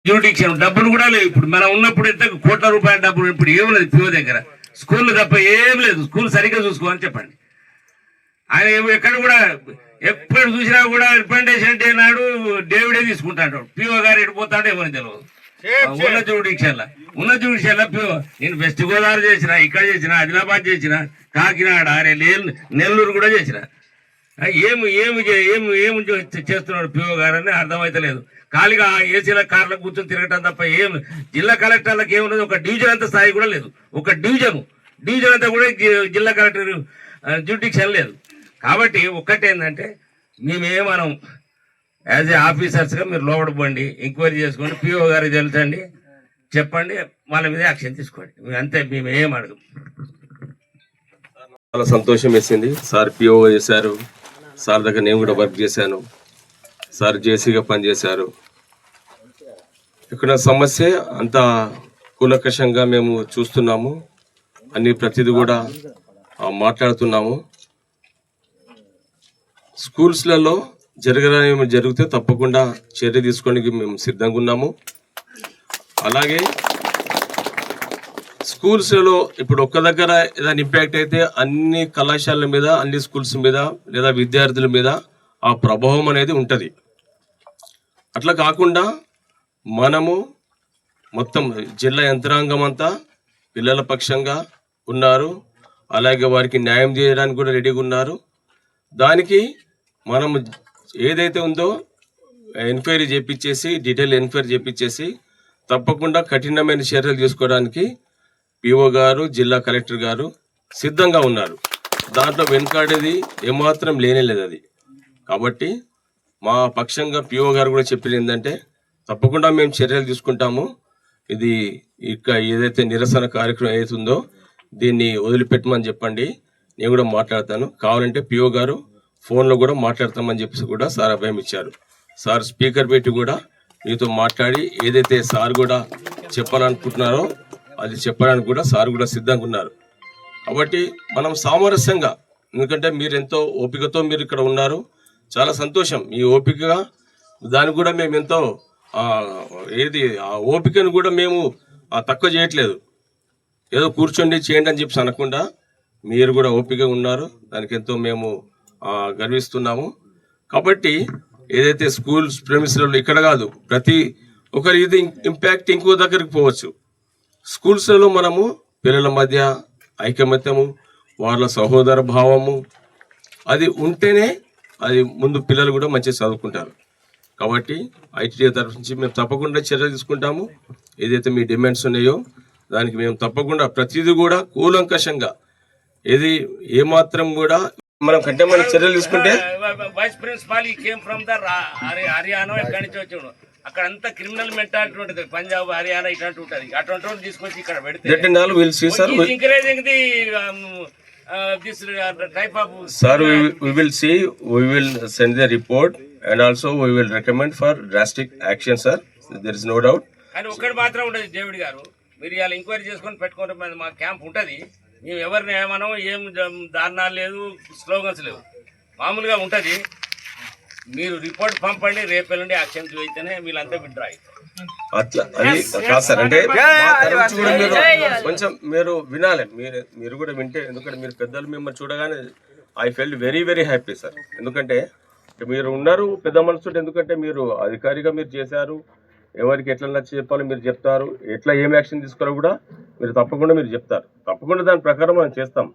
Jurisdiction డబ్బులు కూడా లేవు. ఇప్పుడు మనం ఉన్నప్పుడు ఎంత కోట్ల రూపాయల డబ్బులు ఇప్పుడు ఏం లేదు పిఓ దగ్గర. స్కూల్ తప్ప ఏం లేదు. స్కూల్ సరిగ్గా చూసుకోమని చెప్పండి. ఆయన ఎక్కడ కూడా ఎప్పుడు చూసినా కూడా రిప్రజెంటేషన్ డే నాడు డేవిడే తీసుకుంటాడు. పిఓ గారు ఎడిపోతాడో ఏమని తెలియదు. ఉన్న జ్యూడిషియల్ పిఓ నేను వెస్ట్ గోదావరి చేసిన, ఇక్కడ చేసిన, ఆదిలాబాద్ చేసిన, కాకినాడ, నెల్లూరు కూడా చేసిన. ఏమి ఏమి ఏమి ఏమి చేస్తున్నాడు పిఓ గారు అని అర్థమైతలేదు. ఖాళీగా ఏసీల కార్లకు కూర్చొని తిరగటం తప్ప ఏం జిల్లా కలెక్టర్లకు ఏమున్నది? ఒక డివిజన్ అంత స్థాయి కూడా లేదు. ఒక డివిజన్ అంతా కూడా జిల్లా కలెక్టర్ జ్యూడిక్షన్ లేదు. కాబట్టి ఒక్కటేంటంటే మేమేమనం యాజ్ ఏ ఆఫీసర్స్గా మీరు లోపల పోండి, ఎంక్వైరీ చేసుకోండి, పిఓ గారికి తెలుసండి, చెప్పండి, వాళ్ళ మీద యాక్షన్ తీసుకోండి. అంతే, మేము ఏం అడగం. చాలా సంతోషం వేసింది. సార్ పిఓ చేశారు, సార్ దగ్గర నేను కూడా వర్క్ చేశాను, సార్ జేసీగా పనిచేశారు. ఇక్కడ సమస్య అంత కూలకషంగా మేము చూస్తున్నాము, అన్ని ప్రతిదీ కూడా మాట్లాడుతున్నాము. స్కూల్స్లలో జరగని జరిగితే తప్పకుండా చర్య తీసుకోవడానికి మేము సిద్ధంగా ఉన్నాము. అలాగే స్కూల్స్లో ఇప్పుడు ఒక్క దగ్గర ఏదైనా ఇంపాక్ట్ అయితే అన్ని కళాశాలల మీద, అన్ని స్కూల్స్ మీద లేదా విద్యార్థుల మీద ఆ ప్రభావం అనేది ఉంటుంది. అట్లా కాకుండా మనము మొత్తం జిల్లా యంత్రాంగం అంతా పిల్లల పక్షంగా ఉన్నారు. అలాగే వారికి న్యాయం చేయడానికి కూడా రెడీగా ఉన్నారు. దానికి మనం ఏదైతే ఉందో ఎంక్వైరీ చేపించేసి, డీటెయిల్ ఎంక్వైరీ చేపించేసి తప్పకుండా కఠినమైన చర్యలు తీసుకోవడానికి పిఓ గారు, జిల్లా కలెక్టర్ గారు సిద్ధంగా ఉన్నారు. దాంట్లో వెనుకాడేది ఏమాత్రం లేనేలేదు అది. కాబట్టి మా పక్షంగా పిఓ గారు కూడా చెప్పింది ఏంటంటే తప్పకుండా మేము చర్యలు తీసుకుంటాము. ఇది ఇక ఏదైతే నిరసన కార్యక్రమం ఏదైతుందో దీన్ని వదిలిపెట్టమని చెప్పండి, నేను కూడా మాట్లాడతాను. కావాలంటే పిఓ గారు ఫోన్లో కూడా మాట్లాడతామని చెప్పేసి కూడా సార్ అభయం ఇచ్చారు. సార్ స్పీకర్ పెట్టి కూడా మీతో మాట్లాడి ఏదైతే సార్ కూడా చెప్పాలనుకుంటున్నారో అది చెప్పడానికి కూడా సార్ కూడా సిద్ధంగా ఉన్నారు. కాబట్టి మనం సామరస్యంగా, ఎందుకంటే మీరు ఎంతో ఓపికతో మీరు ఇక్కడ ఉన్నారు, చాలా సంతోషం. మీ ఓపికగా దానికి కూడా మేము ఎంతో ఆ ఓపికను కూడా మేము తక్కువ చేయట్లేదు. ఏదో కూర్చోండి చేయండి అని చెప్పి అనకుండా మీరు కూడా ఓపికగా ఉన్నారు, దానికి ఎంతో మేము గర్విస్తున్నాము. కాబట్టి ఏదైతే స్కూల్స్ ప్రెమిస్లలో ఇక్కడ కాదు, ప్రతి ఒక్కరి ఇది ఇంపాక్ట్ ఇంకో దగ్గరికి పోవచ్చు. స్కూల్స్లలో మనము పిల్లల మధ్య ఐకమత్యము, వాళ్ళ సహోదర భావము అది ఉంటేనే అది ముందు పిల్లలు కూడా మంచిగా చదువుకుంటారు. కాబట్టి ఐటీడీ తరఫు నుంచి మేము తప్పకుండా చర్యలు తీసుకుంటాము. ఏదైతే మీ డిమాండ్స్ ఉన్నాయో దానికి మేము తప్పకుండా ప్రతిదీ కూడా కూలంకషంగా, ఏది ఏమాత్రం కూడా మనం కంటే మనం చర్యలు తీసుకుంటే. Vice principal came from the Haryana, ఎక్కడి నుంచి వచ్చాడు, అక్కడ అంతా క్రిమినల్ మెంటాలిటీ ఉంటుంది. పంజాబ్, హర్యానా ఇట్లాంటి ఉంటుంది. అటువంటి వాళ్ళు తీసుకొచ్చి ఇక్కడ పెడితే encouraging the this type of sir, we will see, we will send the report and also we will recommend for drastic action, sir. There is no doubt. అని ఒక్కటి మాత్రం ఉండదు డేవిడ్ గారు, మీరు ఇలా ఎంక్వైరీ చేసుకొని పెట్టుకుంటే మా క్యాంప్ ఉంటుంది. మేము ఎవరిని ఏమనో, ఏం దారుణాలు లేదు, స్లోగన్స్ లేవు, మామూలుగా ఉంటుంది. మీరు రిపోర్ట్ పంపండి, రేపు వెళ్ళండి, యాక్షన్ అయితేనే వీళ్ళంతా విత్డ్రా అవుతారు. అట్లా అది కాదు సార్. అంటే కొంచెం మీరు వినాలి, మీరు కూడా వింటే, ఎందుకంటే మీరు పెద్దలు మిమ్మల్ని చూడగానే I felt very very happy sir. ఎందుకంటే మీరు ఉన్నారు పెద్ద మనసుతో, ఎందుకంటే మీరు అధికారిగా మీరు చేశారు. ఎవరికి ఎట్లా నచ్చి చెప్పాలో మీరు చెప్తారు, ఎట్లా ఏం యాక్షన్ తీసుకోవాలో కూడా మీరు తప్పకుండా మీరు చెప్తారు. తప్పకుండా దాని ప్రకారం మనం చేస్తాం.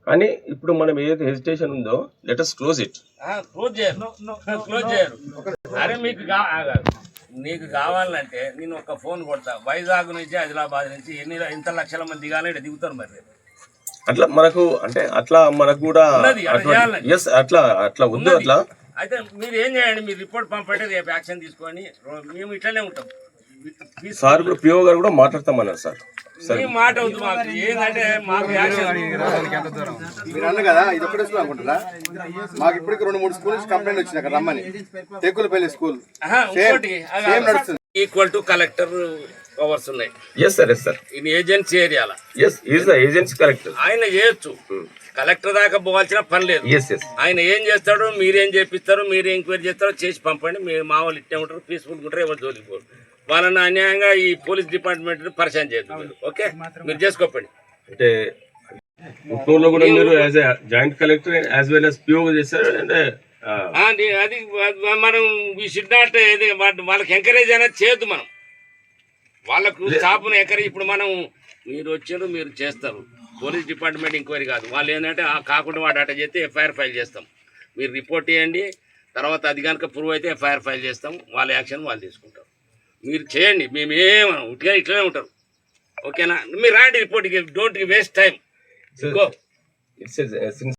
కానీ ఇప్పుడు మనం ఏదైతే హెజిటేషన్ ఉందో, let us close it. Close చేయరు. అరే నీకు కావాలంటే నేను ఒక ఫోన్ కొడతా, వైజాగ్ నుంచి, ఆదిలాబాద్ నుంచి ఎంత లక్షల మంది దిగాలి, ఇక్కడ దిగుతారు. మరి అట్లా మనకు అంటే అట్లా మనకు కూడా అట్లా వద్దు. అట్లా అయితే మీరు ఏం చేయండి, మీరు రిపోర్ట్ పంపండి, రేపు యాక్షన్ తీసుకొని మేము ఇట్లనే ఉంటాం. సార్ కూడా పిఓ గారు కూడా మాట్లాడతామన్నారు సార్. మాట అవుతుంది మాకు ఏంటంటే మాకు మీరు అన్న కదా, ఇది ఒక్కటే స్కూల్ అనుకుంటారా? మాకు ఇప్పటికి 2-3 స్కూల్ నుంచి కంప్లైంట్ వచ్చింది అక్కడ రమ్మని. టెక్కులపల్లి స్కూల్ నడుస్తుంది. ఈక్వల్ టు కలెక్టర్ పవర్స్ ఉన్నాయి. Yes sir, yes sir. In agency ఏరియాలో ఏజెన్సీ కలెక్టర్ ఆయన చేయొచ్చు, కలెక్టర్ దాకా పోవాల్సిన పని లేదు. ఆయన ఏం చేస్తాడు, మీరేం చేపిస్తారు, మీరు ఎంక్వైరీ చేస్తారో చేసి పంపండి. మీరు మా వాళ్ళు ఇట్టే ఉంటారు, పీస్ఫుల్ ఉంటారు, ఎవరు జోలికి పోరు. వాళ్ళని అన్యాయంగా ఈ పోలీస్ డిపార్ట్మెంట్ పరిచయం చేయొద్దు మీరు. ఓకే, మీరు చేసుకోపండి. అంటే ముట్నూరులో కూడా మీరు as a joint collector as well as PO చేశారు. అంటే అది మనం ఈ షుడ్ నాట్ వాళ్ళకి ఎంకరేజ్ అనేది చేయొద్దు. మనం వాళ్ళకు స్టాఫ్ను ఎంకరేజ్, ఇప్పుడు మనం మీరు వచ్చారు మీరు చేస్తారు, పోలీస్ డిపార్ట్మెంట్ ఎంక్వైరీ కాదు. వాళ్ళు ఏంటంటే కాకుండా వాడు అట్ట చేస్తే ఎఫ్ఐఆర్ ఫైల్ చేస్తాం. మీరు రిపోర్ట్ చేయండి, తర్వాత అది కనుక ప్రూవ్ అయితే ఎఫ్ఐఆర్ ఫైల్ చేస్తాం. వాళ్ళ యాక్షన్ వాళ్ళు తీసుకుంటారు. మీరు చేయండి, మేమేమనం ఉట్టిగా ఇట్లనే ఉంటారు. ఓకేనా? మీరు రాండి రిపోర్ట్కి, don't waste time. Go. It's